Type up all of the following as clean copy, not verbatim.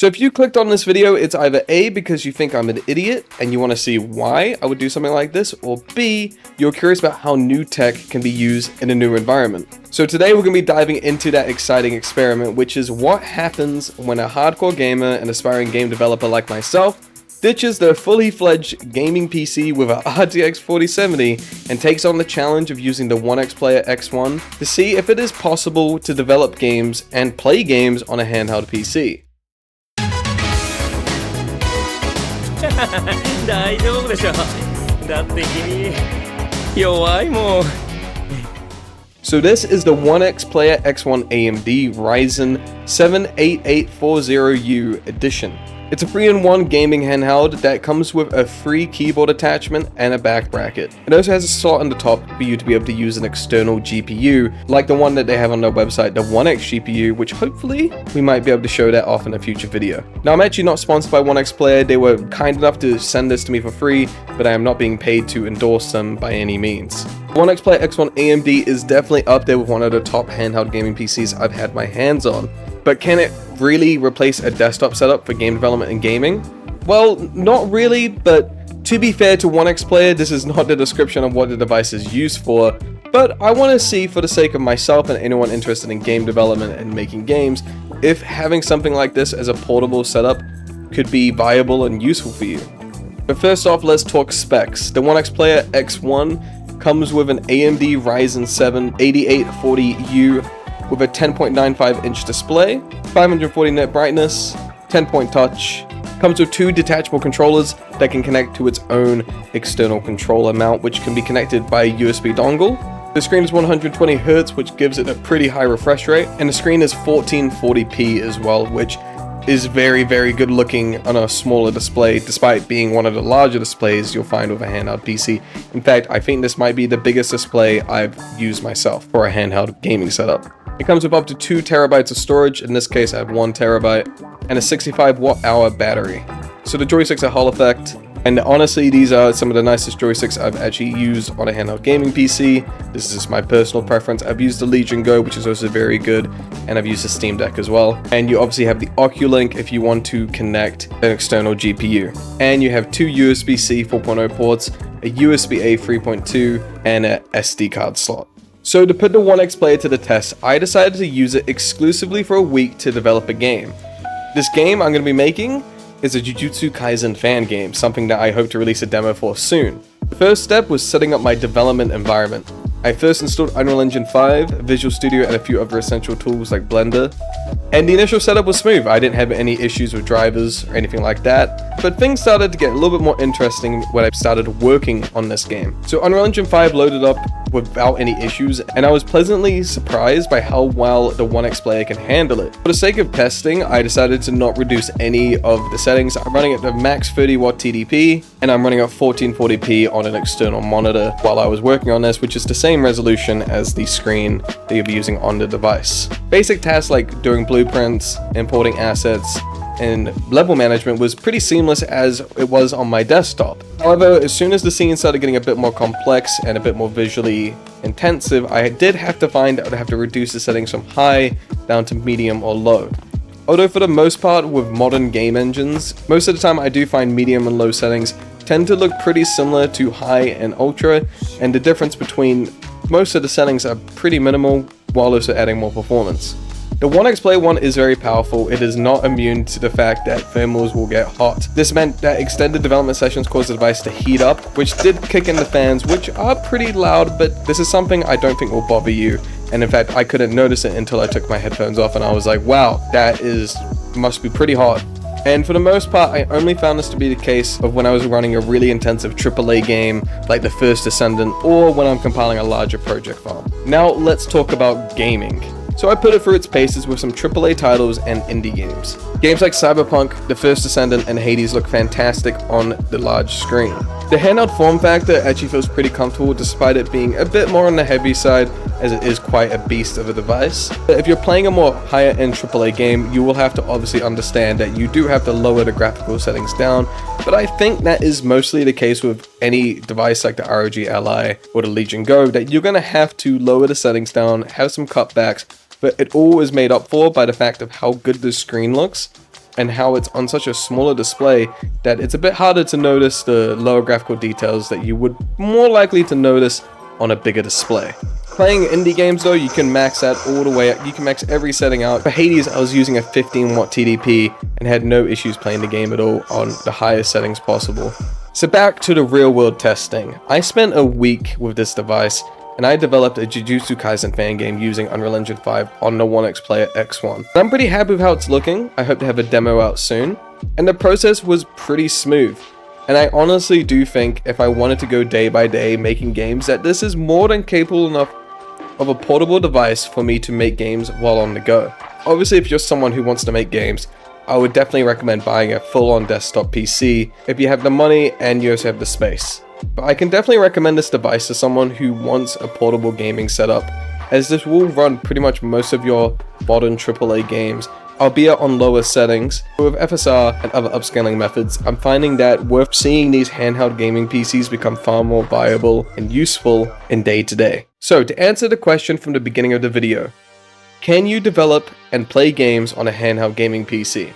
So if you clicked on this video, it's either A, because you think I'm an idiot and you want to see why I would do something like this, or B, you're curious about how new tech can be used in a new environment. So today we're going to be diving into that exciting experiment, which is what happens when a hardcore gamer and aspiring game developer like myself ditches their fully fledged gaming PC with a RTX 4070 and takes on the challenge of using the ONEXPLAYER X1 to see if it is possible to develop games and play games on a handheld PC. 大丈夫でしょ。だって君弱いもん。 So this is the ONEXPLAYER X1 AMD Ryzen 7 8840U edition. It's a 3-in-1 gaming handheld that comes with a free keyboard attachment and a back bracket. It also has a slot on the top for you to be able to use an external GPU, like the one that they have on their website, the ONEXGPU, which hopefully we might be able to show that off in a future video. Now, I'm actually not sponsored by ONEXPLAYER. They were kind enough to send this to me for free, but I am not being paid to endorse them by any means. ONEXPLAYER X1 AMD is definitely up there with one of the top handheld gaming PCs I've had my hands on. But can it really replace a desktop setup for game development and gaming? Well, not really, but to be fair to ONEXPLAYER, this is not the description of what the device is used for, but I want to see, for the sake of myself and anyone interested in game development and making games, if having something like this as a portable setup could be viable and useful for you. But first off, let's talk specs. The ONEXPLAYER X1 comes with an AMD Ryzen 7 8840U with a 10.95-inch display, 540 nit brightness, 10-point touch, comes with two detachable controllers that can connect to its own external controller mount, which can be connected by a USB dongle. The screen is 120Hz, which gives it a pretty high refresh rate, and the screen is 1440p as well, which is very, very good looking on a smaller display, despite being one of the larger displays you'll find with a handheld PC. In fact, I think this might be the biggest display I've used myself for a handheld gaming setup. It comes with up to 2 terabytes of storage. In this case, I have 1 terabyte, and a 65 watt-hour battery. So the joysticks are Hall effect, and honestly, these are some of the nicest joysticks I've actually used on a handheld gaming PC. This is just my personal preference. I've used the Legion Go, which is also very good, and I've used the Steam Deck as well. And you obviously have the Oculink if you want to connect an external GPU. And you have 2 USB-C 4.0 ports, a USB-A 3.2, and a SD card slot. So to put the ONEXPLAYER to the test, I decided to use it exclusively for a week to develop a game. This game I'm going to be making is a Jujutsu Kaisen fan game, something that I hope to release a demo for soon. The first step was setting up my development environment. I first installed Unreal Engine 5, Visual Studio, and a few other essential tools like Blender. And the initial setup was smooth. I didn't have any issues with drivers or anything like that. But things started to get a little bit more interesting when I started working on this game. So Unreal Engine 5 loaded up without any issues, and I was pleasantly surprised by how well the ONEXPLAYER can handle it. For the sake of testing, I decided to not reduce any of the settings. I'm running at the max 30 watt TDP, and I'm running at 1440p on an external monitor while I was working on this, which is the same resolution as the screen that you'll be using on the device. Basic tasks like doing blueprints, importing assets, and level management was pretty seamless as it was on my desktop. However, as soon as the scene started getting a bit more complex and a bit more visually intensive, I did have to find out I have to reduce the settings from high down to medium or low. Although for the most part with modern game engines, most of the time I do find medium and low settings tend to look pretty similar to high and ultra, and the difference between most of the settings are pretty minimal while also adding more performance. The ONEXPLAYER one is very powerful. It is not immune to the fact that thermals will get hot. This meant that extended development sessions caused the device to heat up, which did kick in the fans, which are pretty loud, but this is something I don't think will bother you. And in fact, I couldn't notice it until I took my headphones off and I was like, wow, must be pretty hot. And for the most part, I only found this to be the case of when I was running a really intensive AAA game like The First Descendant, or when I'm compiling a larger project file. Now let's talk about gaming. So I put it through its paces with some AAA titles and indie games. Games like Cyberpunk, The First Descendant, and Hades look fantastic on the large screen. The handheld form factor actually feels pretty comfortable despite it being a bit more on the heavy side, as it is quite a beast of a device. But if you're playing a more higher end AAA game, you will have to obviously understand that you do have to lower the graphical settings down, but I think that is mostly the case with any device like the ROG Ally or the Legion Go, that you're going to have to lower the settings down, have some cutbacks, but it all is made up for by the fact of how good the screen looks and how it's on such a smaller display that it's a bit harder to notice the lower graphical details that you would more likely to notice on a bigger display. Playing indie games though, you can max that all the way up. You can max every setting out. For Hades, I was using a 15 watt TDP and had no issues playing the game at all on the highest settings possible. So back to the real world testing. I spent a week with this device and I developed a Jujutsu Kaisen fan game using Unreal Engine 5 on the ONEXPLAYER X1. I'm pretty happy with how it's looking. I hope to have a demo out soon. And the process was pretty smooth. And I honestly do think if I wanted to go day by day making games, that this is more than capable enough of a portable device for me to make games while on the go. Obviously, if you're someone who wants to make games, I would definitely recommend buying a full-on desktop PC if you have the money and you also have the space. But I can definitely recommend this device to someone who wants a portable gaming setup, as this will run pretty much most of your modern AAA games, albeit on lower settings. With FSR and other upscaling methods, I'm finding that we're seeing these handheld gaming PCs become far more viable and useful in day to day. So to answer the question from the beginning of the video, can you develop and play games on a handheld gaming PC?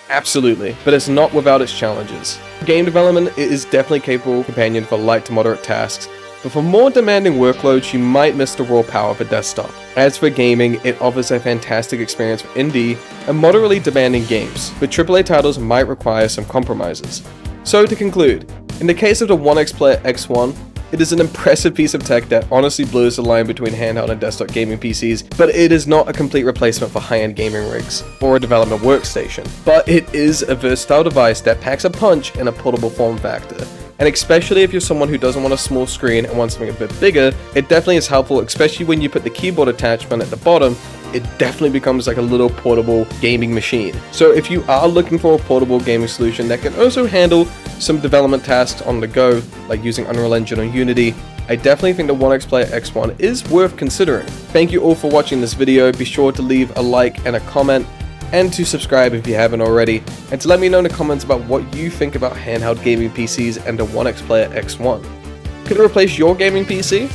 Absolutely, but it's not without its challenges. Game development is definitely capable companion for light to moderate tasks, but for more demanding workloads, you might miss the raw power of a desktop. As for gaming, it offers a fantastic experience for indie and moderately demanding games, but AAA titles might require some compromises. So to conclude, in the case of the ONEXPLAYER X1, it is an impressive piece of tech that honestly blurs the line between handheld and desktop gaming PCs, but it is not a complete replacement for high-end gaming rigs or a development workstation. But it is a versatile device that packs a punch in a portable form factor. And especially if you're someone who doesn't want a small screen and wants something a bit bigger, it definitely is helpful, especially when you put the keyboard attachment at the bottom. It definitely becomes like a little portable gaming machine. So if you are looking for a portable gaming solution that can also handle some development tasks on the go, like using Unreal Engine or Unity, I definitely think the ONEXPLAYER X1 is worth considering. Thank you all for watching this video. Be sure to leave a like and a comment, and to subscribe if you haven't already, and to let me know in the comments about what you think about handheld gaming PCs and the ONEXPLAYER X1. Could it replace your gaming PC?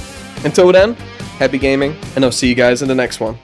Until then, happy gaming, and I'll see you guys in the next one.